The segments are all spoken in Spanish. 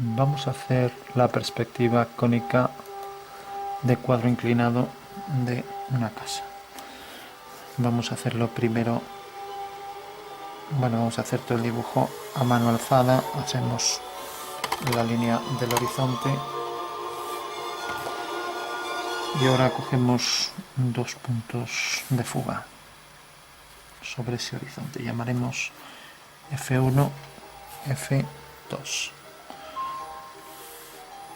Vamos a hacer la perspectiva cónica de cuadro inclinado de una casa. Vamos a hacerlo primero, vamos a hacer todo el dibujo a mano alzada. Hacemos la línea del horizonte y ahora cogemos dos puntos de fuga sobre ese horizonte. Llamaremos F1, F2.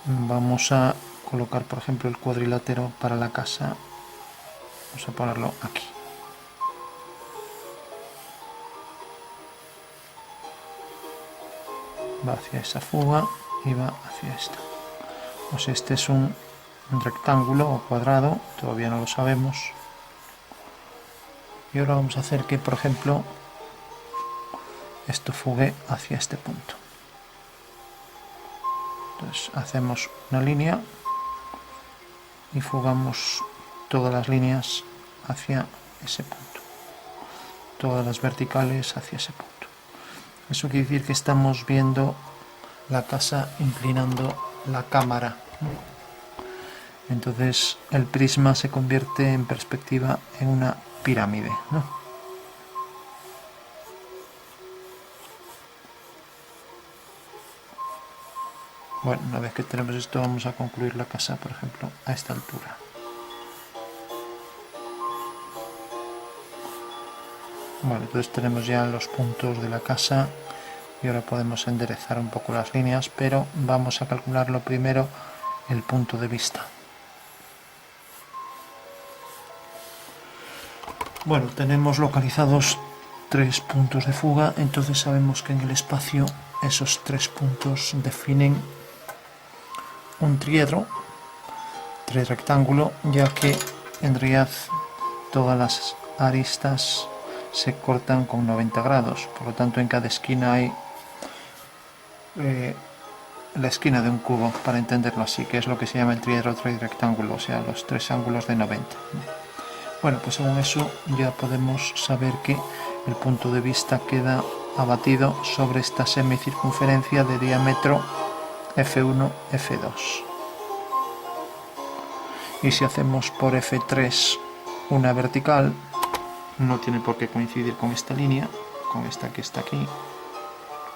Vamos a colocar, por ejemplo, el cuadrilátero para la casa. Vamos a ponerlo aquí. Va hacia esa fuga y va hacia esta. Pues este es un rectángulo o cuadrado, todavía no lo sabemos. Y ahora vamos a hacer que, por ejemplo, esto fugue hacia este punto. Entonces hacemos una línea y fugamos todas las líneas hacia ese punto, todas las verticales hacia ese punto. Eso quiere decir que estamos viendo la casa inclinando la cámara. Entonces el prisma se convierte en perspectiva en una pirámide, ¿no? Bueno, una vez que tenemos esto, vamos a concluir la casa, por ejemplo, a esta altura. Bueno, entonces tenemos ya los puntos de la casa y ahora podemos enderezar un poco las líneas, pero vamos a calcularlo primero el punto de vista. Bueno, tenemos localizados 3 puntos de fuga, entonces sabemos que en el espacio esos 3 puntos definen un triedro, rectángulo, ya que en realidad todas las aristas se cortan con 90 grados, por lo tanto en cada esquina hay la esquina de un cubo, para entenderlo así, que es lo que se llama el triedro rectángulo, o sea, los 3 ángulos de 90. Bueno, pues según eso ya podemos saber que el punto de vista queda abatido sobre esta semicircunferencia de diámetro F1, F2. Y si hacemos por F3 una vertical, no tiene por qué coincidir con esta línea, con esta que está aquí.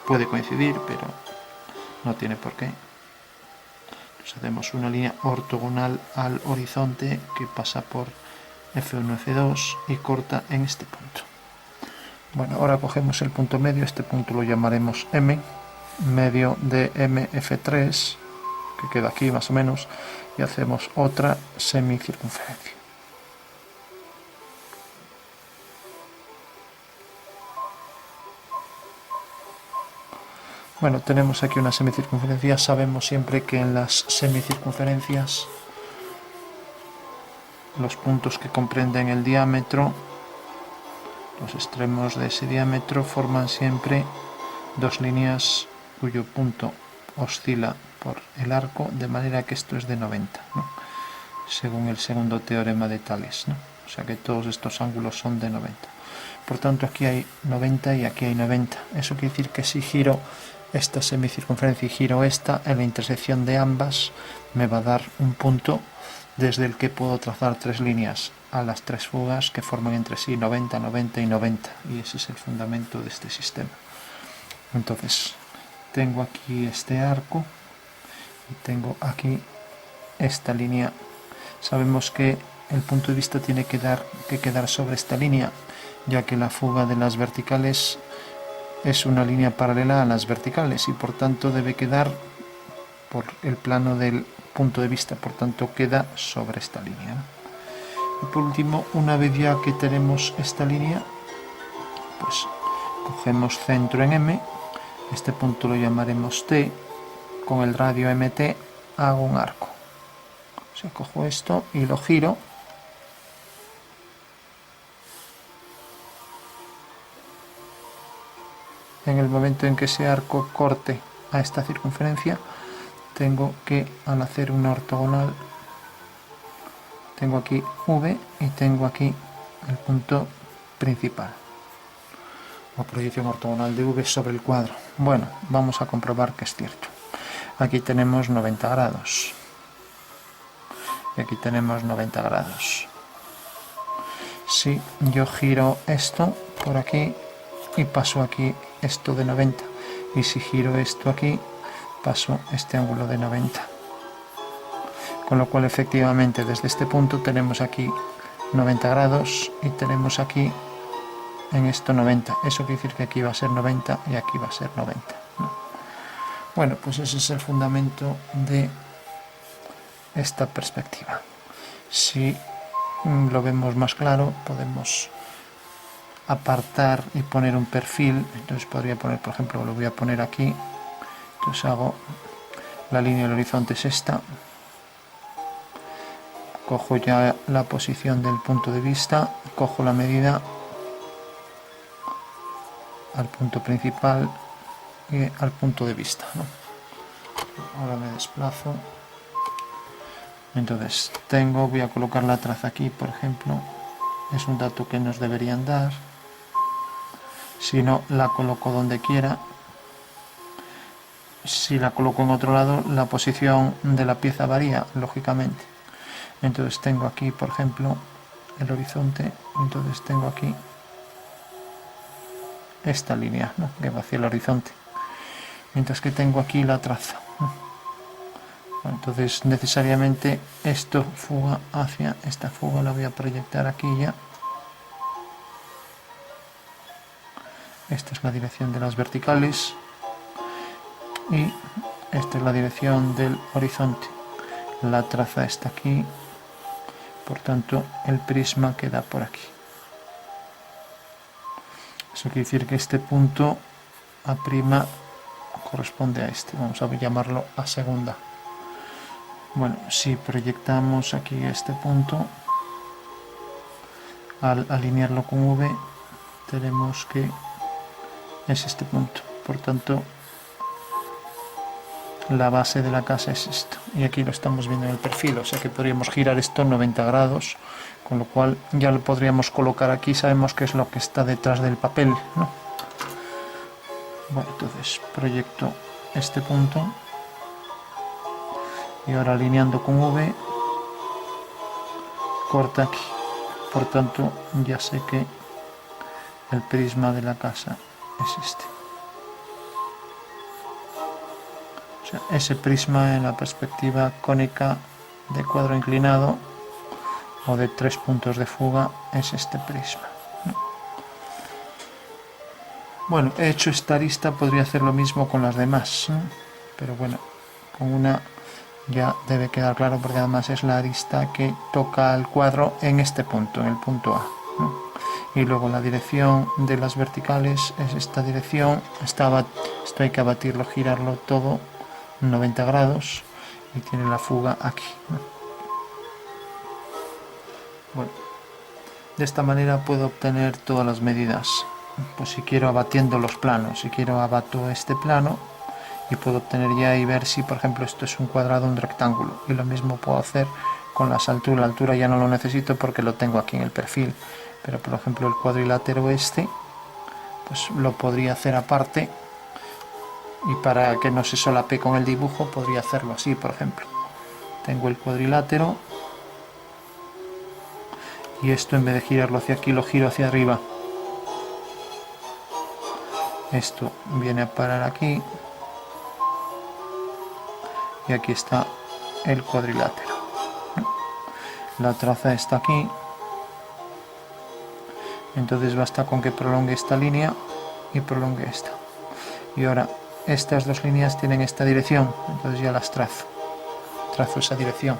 Puede coincidir, pero no tiene por qué. Entonces hacemos una línea ortogonal al horizonte que pasa por F1, F2 y corta en este punto. Bueno, ahora cogemos el punto medio, este punto lo llamaremos M, medio de MF3, que queda aquí más o menos, y hacemos otra semicircunferencia. Bueno, tenemos aquí una semicircunferencia. Sabemos siempre que en las semicircunferencias los puntos que comprenden el diámetro, los extremos de ese diámetro, forman siempre dos líneas cuyo punto oscila por el arco, de manera que esto es de 90, ¿no? Según el segundo teorema de Tales, ¿no? O sea que todos estos ángulos son de 90. Por tanto, aquí hay 90 y aquí hay 90. Eso quiere decir que si giro esta semicircunferencia y giro esta, en la intersección de ambas me va a dar un punto desde el que puedo trazar 3 líneas a las 3 fugas que forman entre sí 90, 90 y 90. Y ese es el fundamento de este sistema. Entonces, tengo aquí este arco y tengo aquí esta línea. Sabemos que el punto de vista tiene que quedar sobre esta línea, ya que la fuga de las verticales es una línea paralela a las verticales y por tanto debe quedar por el plano del punto de vista, por tanto queda sobre esta línea. Y por último, una vez ya que tenemos esta línea, pues cogemos centro en M, este punto lo llamaremos T, con el radio MT hago un arco. O sea, cojo esto y lo giro. En el momento en que ese arco corte a esta circunferencia, tengo que, al hacer una ortogonal, tengo aquí V y tengo aquí el punto principal, o proyección ortogonal de V sobre el cuadro. Bueno, vamos a comprobar que es cierto. aquí tenemos 90 grados. Y aquí tenemos 90 grados. Si yo giro esto por aquí y paso aquí esto de 90, y si giro esto aquí, paso este ángulo de 90. Con lo cual efectivamente desde este punto tenemos aquí 90 grados y tenemos aquí en esto 90. Eso quiere decir que aquí va a ser 90 y aquí va a ser 90. Bueno, pues ese es el fundamento de esta perspectiva. Si lo vemos más claro, podemos apartar y poner un perfil. Entonces podría poner, por ejemplo, lo voy a poner aquí. Entonces hago la línea del horizonte es esta. Cojo ya la posición del punto de vista, cojo la medida al punto principal y al punto de vista, ¿no? Ahora me desplazo. Entonces voy a colocar la traza aquí, por ejemplo. Es un dato que nos deberían dar. Si no, la coloco donde quiera. Si la coloco en otro lado, la posición de la pieza varía, lógicamente. Entonces tengo aquí, por ejemplo, el horizonte. Entonces tengo aquí esta línea, ¿no?, que va hacia el horizonte. Mientras que tengo aquí la traza. Entonces necesariamente esto fuga hacia esta fuga, la voy a proyectar aquí ya. Esta es la dirección de las verticales y esta es la dirección del horizonte. La traza está aquí, por tanto el prisma queda por aquí. Eso quiere decir que este punto A' corresponde a este, vamos a llamarlo A segunda. Bueno, si proyectamos aquí este punto, al alinearlo con V, tenemos que es este punto. Por tanto, la base de la casa es esto. Y aquí lo estamos viendo en el perfil, o sea que podríamos girar esto 90 grados, con lo cual ya lo podríamos colocar aquí. Sabemos que es lo que está detrás del papel, ¿no? Bueno, entonces proyecto este punto. Y ahora alineando con V, corta aquí. Por tanto, ya sé que el prisma de la casa es este. O sea, ese prisma en la perspectiva cónica de cuadro inclinado o de 3 puntos de fuga es este prisma. Bueno, he hecho esta arista, podría hacer lo mismo con las demás, ¿no? Pero bueno, con una ya debe quedar claro, porque además es la arista que toca el cuadro en este punto, en el punto A, ¿no? Y luego la dirección de las verticales es esta dirección. Esto hay que abatirlo, girarlo todo 90 grados y tiene la fuga aquí, ¿no? Bueno, de esta manera puedo obtener todas las medidas. Pues si quiero, abatiendo los planos, si quiero abato este plano y puedo obtener ya y ver si, por ejemplo, esto es un cuadrado o un rectángulo. Y lo mismo puedo hacer con las alturas. La altura ya no lo necesito porque lo tengo aquí en el perfil, pero por ejemplo el cuadrilátero este, pues lo podría hacer aparte, y para que no se solape con el dibujo podría hacerlo así. Por ejemplo, tengo el cuadrilátero y esto, en vez de girarlo hacia aquí, lo giro hacia arriba. Esto viene a parar aquí y aquí está el cuadrilátero. La traza está aquí, entonces basta con que prolongue esta línea y prolongue esta. Y ahora estas dos líneas tienen esta dirección, entonces ya las trazo esa dirección.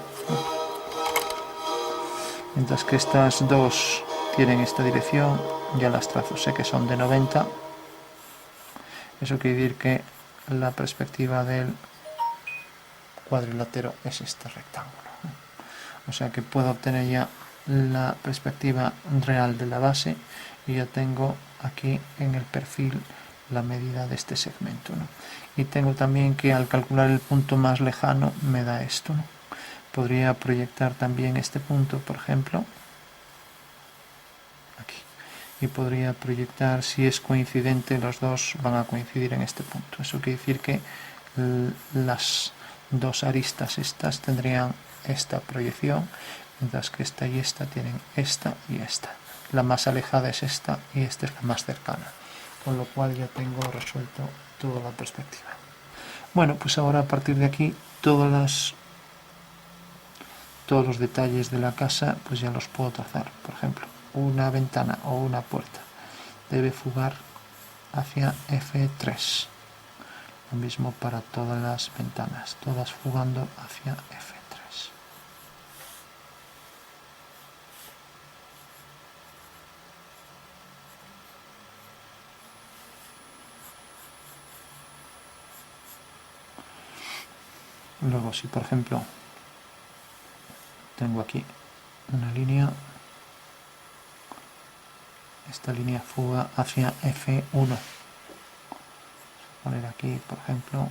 Mientras que estas dos tienen esta dirección, ya las trazo, sé que son de 90. Eso quiere decir que la perspectiva del cuadrilátero es este rectángulo. O sea que puedo obtener ya la perspectiva real de la base y ya tengo aquí en el perfil la medida de este segmento, ¿no? Y tengo también que, al calcular el punto más lejano, me da esto, ¿no? Podría proyectar también este punto, por ejemplo, aquí. Y podría proyectar, si es coincidente, los dos van a coincidir en este punto. Eso quiere decir que las dos aristas estas tendrían esta proyección, mientras que esta y esta tienen esta y esta. La más alejada es esta y esta es la más cercana, con lo cual ya tengo resuelto toda la perspectiva. Bueno, pues ahora a partir de aquí todos los detalles de la casa pues ya los puedo trazar. Por ejemplo, una ventana o una puerta debe fugar hacia F3. Lo mismo para todas las ventanas, todas fugando hacia F3. Luego, si por ejemplo tengo aquí una línea, esta línea fuga hacia F1. Voy a poner aquí, por ejemplo,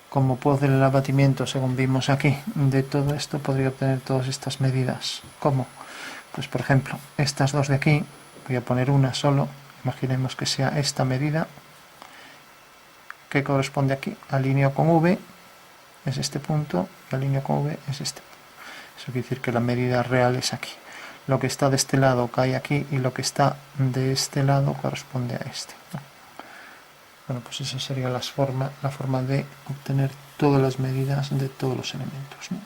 como puedo hacer el abatimiento según vimos aquí de todo esto, podría obtener todas estas medidas. ¿Cómo? Pues por ejemplo, estas dos de aquí, voy a poner una solo, imaginemos que sea esta medida, que corresponde aquí, alineo con V, es este punto, y alineo con V es este punto. Eso quiere decir que la medida real es aquí. Lo que está de este lado cae aquí y lo que está de este lado corresponde a este, ¿no? Bueno, pues esa sería la forma de obtener todas las medidas de todos los elementos, ¿no?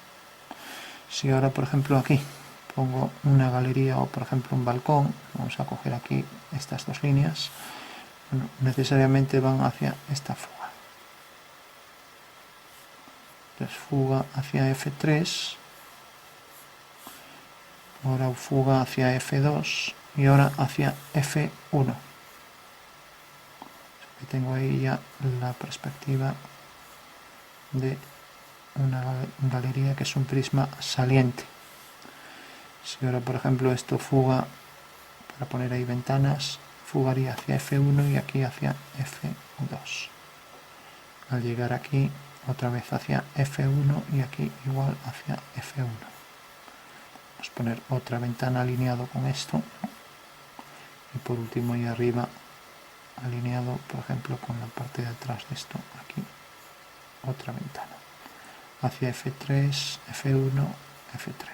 Si ahora, por ejemplo, aquí pongo una galería o, por ejemplo, un balcón, vamos a coger aquí estas dos líneas, bueno, necesariamente van hacia esta fuga. Entonces, fuga hacia F3, ahora fuga hacia F2 y ahora hacia F1. Tengo ahí ya la perspectiva de una galería que es un prisma saliente. Si ahora, por ejemplo, esto fuga, para poner ahí ventanas, fugaría hacia F1 y aquí hacia F2. Al llegar aquí, otra vez hacia F1 y aquí igual hacia F1. Vamos a poner otra ventana alineado con esto. Y por último, ahí arriba, alineado, por ejemplo, con la parte de atrás de esto, aquí, otra ventana. Hacia F3, F1, F3.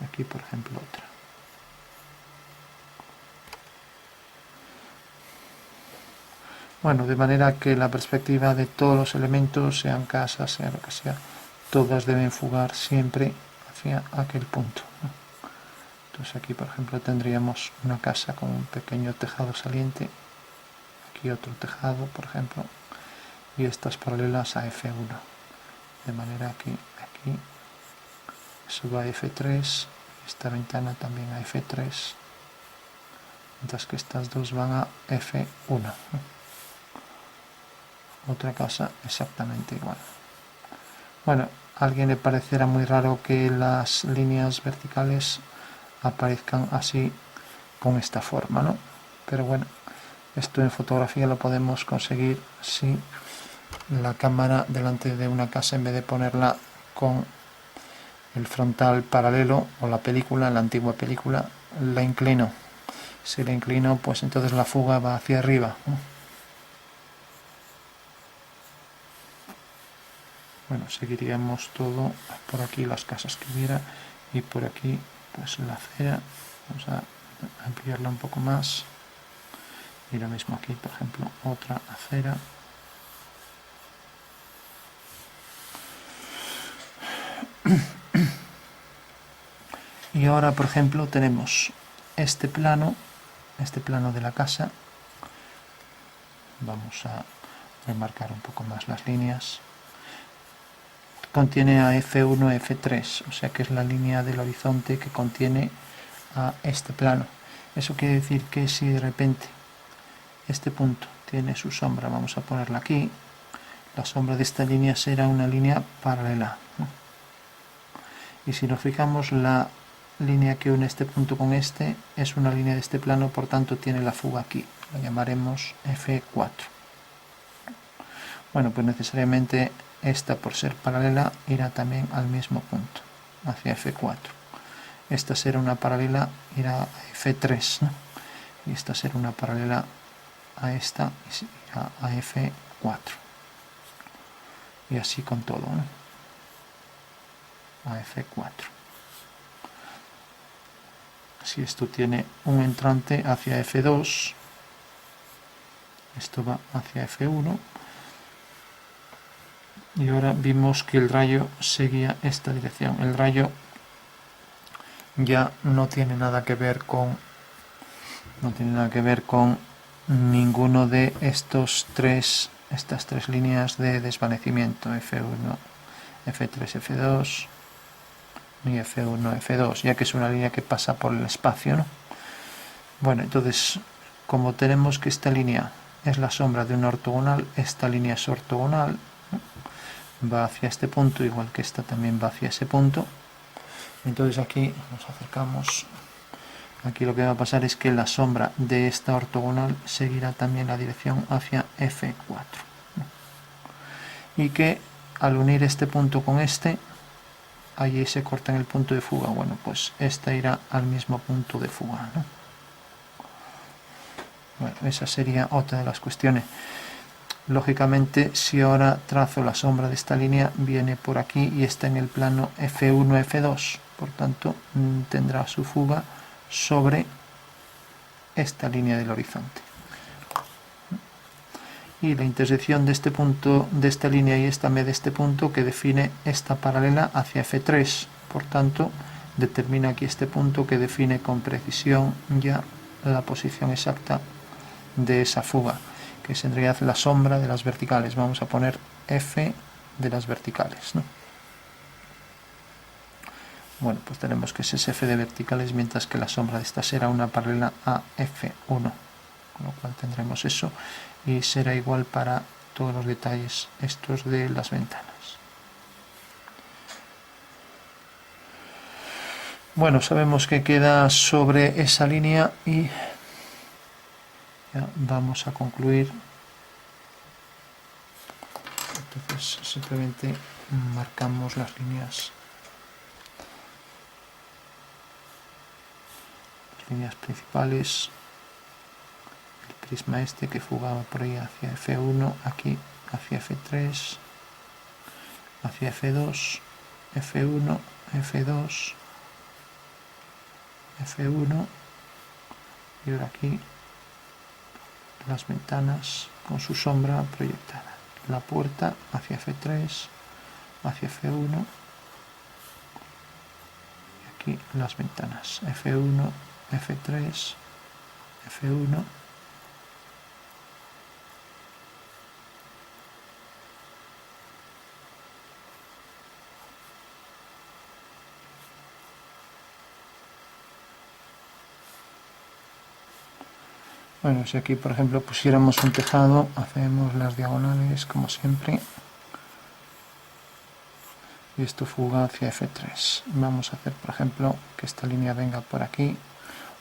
Aquí, por ejemplo, otra. Bueno, de manera que la perspectiva de todos los elementos, sean casas, sea lo que sea, todas deben fugar siempre hacia aquel punto, ¿no? Entonces aquí, por ejemplo, tendríamos una casa con un pequeño tejado saliente, aquí otro tejado, por ejemplo, y estas paralelas a F1. De manera que aquí suba a F3, esta ventana también a F3, mientras que estas dos van a F1. Otra casa exactamente igual. Bueno, a alguien le parecerá muy raro que las líneas verticales aparezcan así con esta forma, ¿no? Pero bueno, esto en fotografía lo podemos conseguir si la cámara delante de una casa, en vez de ponerla con el frontal paralelo, o la película, la antigua película, la inclino. Si la inclino, pues entonces la fuga va hacia arriba, ¿no? Bueno, seguiríamos todo por aquí, las casas que hubiera, y por aquí pues la acera. Vamos a ampliarla un poco más, y lo mismo aquí, por ejemplo, otra acera. Y ahora, por ejemplo, tenemos este plano de la casa. Vamos a remarcar un poco más las líneas. Contiene a F1, F3, o sea que es la línea del horizonte que contiene a este plano. Eso quiere decir que si de repente este punto tiene su sombra, vamos a ponerla aquí, la sombra de esta línea será una línea paralela, ¿no? Y si nos fijamos, la línea que une este punto con este es una línea de este plano, por tanto tiene la fuga aquí, la llamaremos F4. Bueno, pues necesariamente esta, por ser paralela, irá también al mismo punto, hacia F4. Esta será una paralela, irá a F3, ¿no? Y esta será una paralela a esta, irá a F4. y así con todo, ¿no? A F4. Si esto tiene un entrante hacia F2, esto va hacia F1, y ahora vimos que el rayo seguía esta dirección. El rayo ya no tiene nada que ver con ninguno de estas tres líneas de desvanecimiento, F1, F3, F2 y F1, F2, ya que es una línea que pasa por el espacio, ¿no? Bueno, entonces, como tenemos que esta línea es la sombra de una ortogonal, esta línea es ortogonal, ¿no? Va hacia este punto, igual que esta también va hacia ese punto. Entonces aquí nos acercamos. Aquí lo que va a pasar es que la sombra de esta ortogonal seguirá también la dirección hacia F4. Y que al unir este punto con este, allí se corta en el punto de fuga. Bueno, pues esta irá al mismo punto de fuga, ¿no? Bueno, esa sería otra de las cuestiones. Lógicamente, si ahora trazo la sombra de esta línea, viene por aquí y está en el plano F1, F2. Por tanto, tendrá su fuga sobre esta línea del horizonte. Y la intersección de este punto, de esta línea y esta me de este punto, que define esta paralela hacia F3. Por tanto, determina aquí este punto que define con precisión ya la posición exacta de esa fuga, que es en realidad la sombra de las verticales. Vamos a poner F de las verticales, ¿no? Bueno, pues tenemos que ese es F de verticales, mientras que la sombra de esta será una paralela a F1, con lo cual tendremos eso, y será igual para todos los detalles estos de las ventanas. Bueno, sabemos que queda sobre esa línea y ya vamos a concluir. Entonces simplemente marcamos las líneas principales, el prisma este que fugaba por ahí hacia F1, aquí hacia F3, hacia F2, F1, F2, F1, y ahora aquí las ventanas con su sombra proyectada, la puerta hacia F3, hacia F1, y aquí las ventanas F1, F3, F1, bueno, si aquí por ejemplo pusiéramos un tejado, hacemos las diagonales como siempre, y esto fuga hacia F3. Vamos a hacer por ejemplo que esta línea venga por aquí,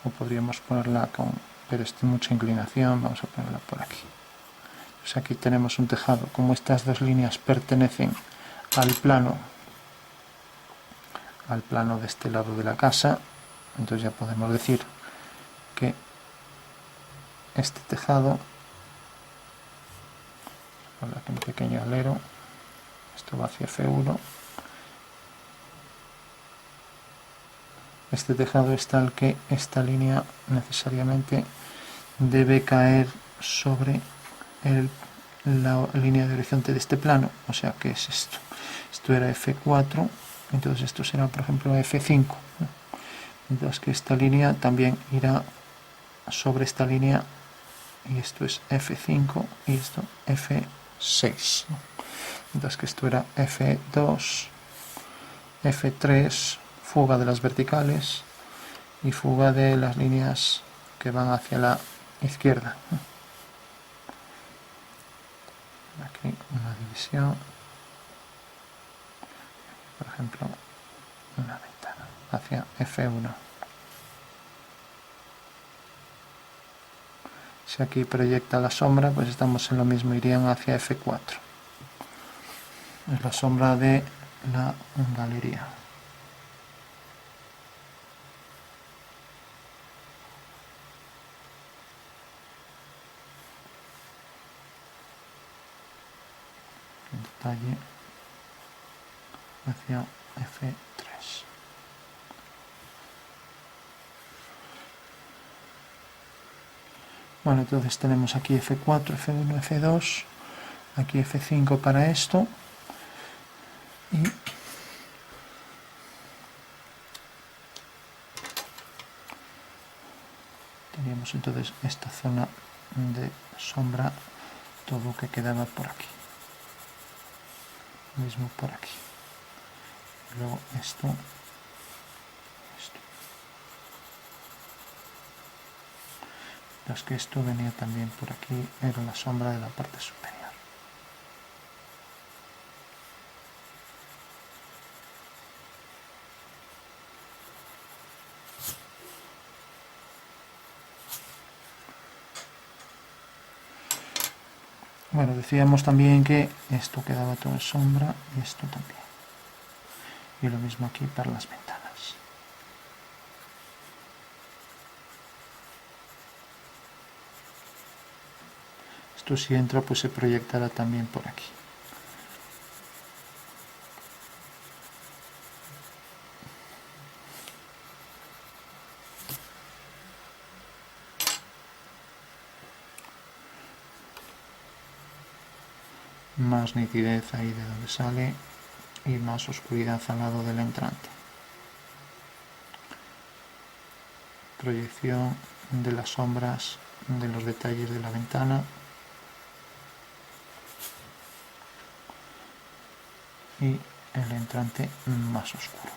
o podríamos ponerla con, pero es mucha inclinación, vamos a ponerla por aquí. Pues aquí tenemos un tejado. Como estas dos líneas pertenecen al plano de este lado de la casa, entonces ya podemos decir que este tejado, por aquí un pequeño alero, esto va hacia F1, este tejado es tal que esta línea necesariamente debe caer sobre la línea de horizonte de este plano, o sea que es esto. Esto era F4, entonces esto será por ejemplo F5, ¿no? Mientras que esta línea también irá sobre esta línea, y esto es F5 y esto F6, ¿no? Mientras que esto era F2, F3, fuga de las verticales y fuga de las líneas que van hacia la izquierda. Aquí una división, por ejemplo una ventana hacia F1. Si aquí proyecta la sombra, pues estamos en lo mismo, irían hacia F4. Es la sombra de la galería. El detalle hacia F3. Bueno, entonces tenemos aquí F4, F1, F2, aquí F5 para esto, y teníamos entonces esta zona de sombra, todo que quedaba por aquí, lo mismo por aquí, y luego esto. Las que esto venía también por aquí, era la sombra de la parte superior. Bueno, decíamos también que esto quedaba todo en sombra y esto también. Y lo mismo aquí para las ventanas. Esto si entra pues se proyectará también por aquí. Más nitidez ahí de donde sale y más oscuridad al lado del entrante. Proyección de las sombras de los detalles de la ventana. Y el entrante más oscuro.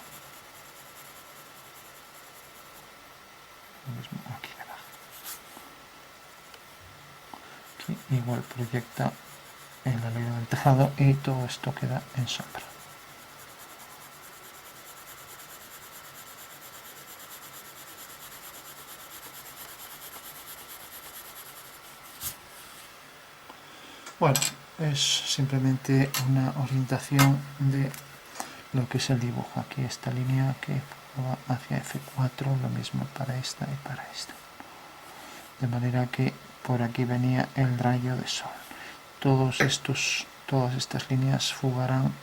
Lo mismo aquí debajo. Aquí igual proyecta el alero del tejado y todo esto queda en sombra. Bueno, es simplemente una orientación de lo que es el dibujo. Aquí esta línea que va hacia F4, lo mismo para esta y para esta. De manera que por aquí venía el rayo de sol. Todas estas líneas fugarán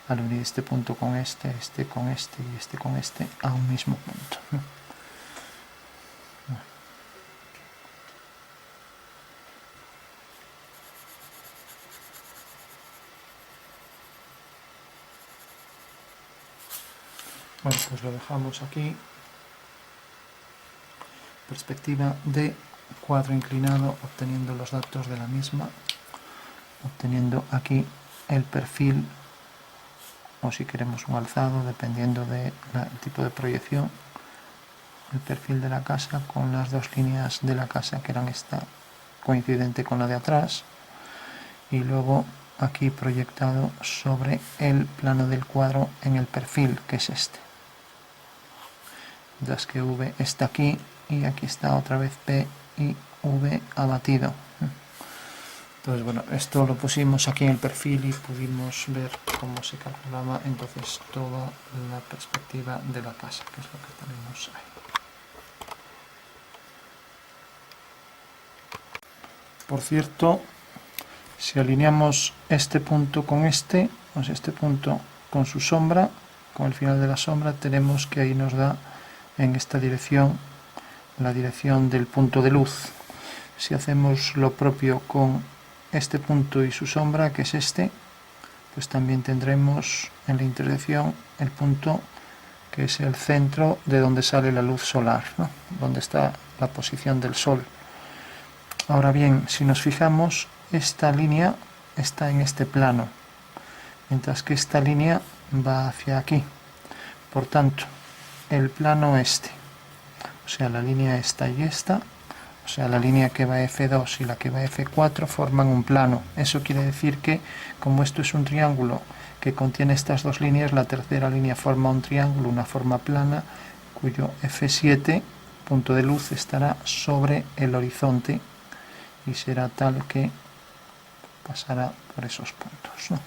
al unir este punto con este con este y este con este a un mismo punto. Bueno, pues lo dejamos aquí. Perspectiva de cuadro inclinado, obteniendo los datos de la misma, obteniendo aquí el perfil, o si queremos un alzado, dependiendo del tipo de proyección, el perfil de la casa con las dos líneas de la casa que eran esta coincidente con la de atrás, y luego aquí proyectado sobre el plano del cuadro en el perfil, que es este. Das que V está aquí y aquí está otra vez P y V abatido. Entonces, bueno, esto lo pusimos aquí en el perfil y pudimos ver cómo se calculaba entonces toda la perspectiva de la casa, que es lo que tenemos ahí. Por cierto, si alineamos este punto con este, pues este punto con su sombra, con el final de la sombra, tenemos que ahí nos da en esta dirección la dirección del punto de luz. Si hacemos lo propio con este punto y su sombra, que es este, pues también tendremos en la intersección el punto que es el centro de donde sale la luz solar, ¿no? Donde está la posición del sol. Ahora bien, si nos fijamos, esta línea está en este plano, mientras que esta línea va hacia aquí. Por tanto, el plano este, o sea, la línea esta y esta, o sea, la línea que va a F2 y la que va a F4 forman un plano. Eso quiere decir que, como esto es un triángulo que contiene estas dos líneas, la tercera línea forma un triángulo, una forma plana, cuyo F7, punto de luz, estará sobre el horizonte y será tal que pasará por esos puntos, ¿no?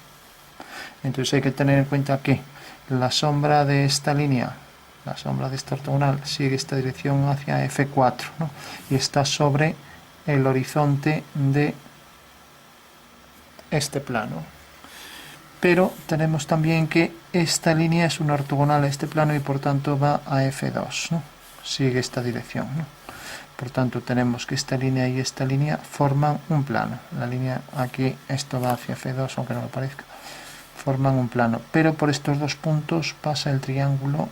Entonces hay que tener en cuenta que la sombra de esta línea, la sombra de esta ortogonal, sigue esta dirección hacia F4, ¿no? Y está sobre el horizonte de este plano. pero tenemos también que esta línea es una ortogonal a este plano y por tanto va a F2, ¿no? Sigue esta dirección, ¿no? Por tanto tenemos que esta línea y esta línea forman un plano. La línea aquí, esto va hacia F2, aunque no lo parezca, forman un plano, pero por estos dos puntos pasa el triángulo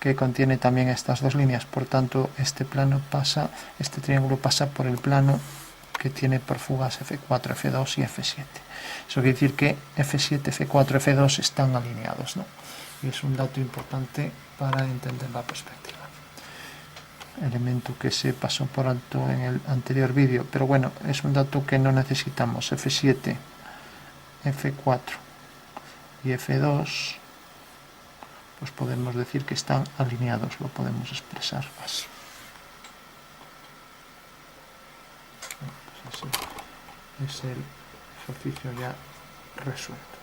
que contiene también estas dos líneas, por tanto este triángulo pasa por el plano que tiene por fugas F4, F2 y F7. Eso quiere decir que F7, F4, F2 están alineados, ¿no? Y es un dato importante para entender la perspectiva. Elemento que se pasó por alto en el anterior vídeo, pero bueno, es un dato que no necesitamos. F7, F4 y F2, pues podemos decir que están alineados, lo podemos expresar así. Pues así es el ejercicio ya resuelto.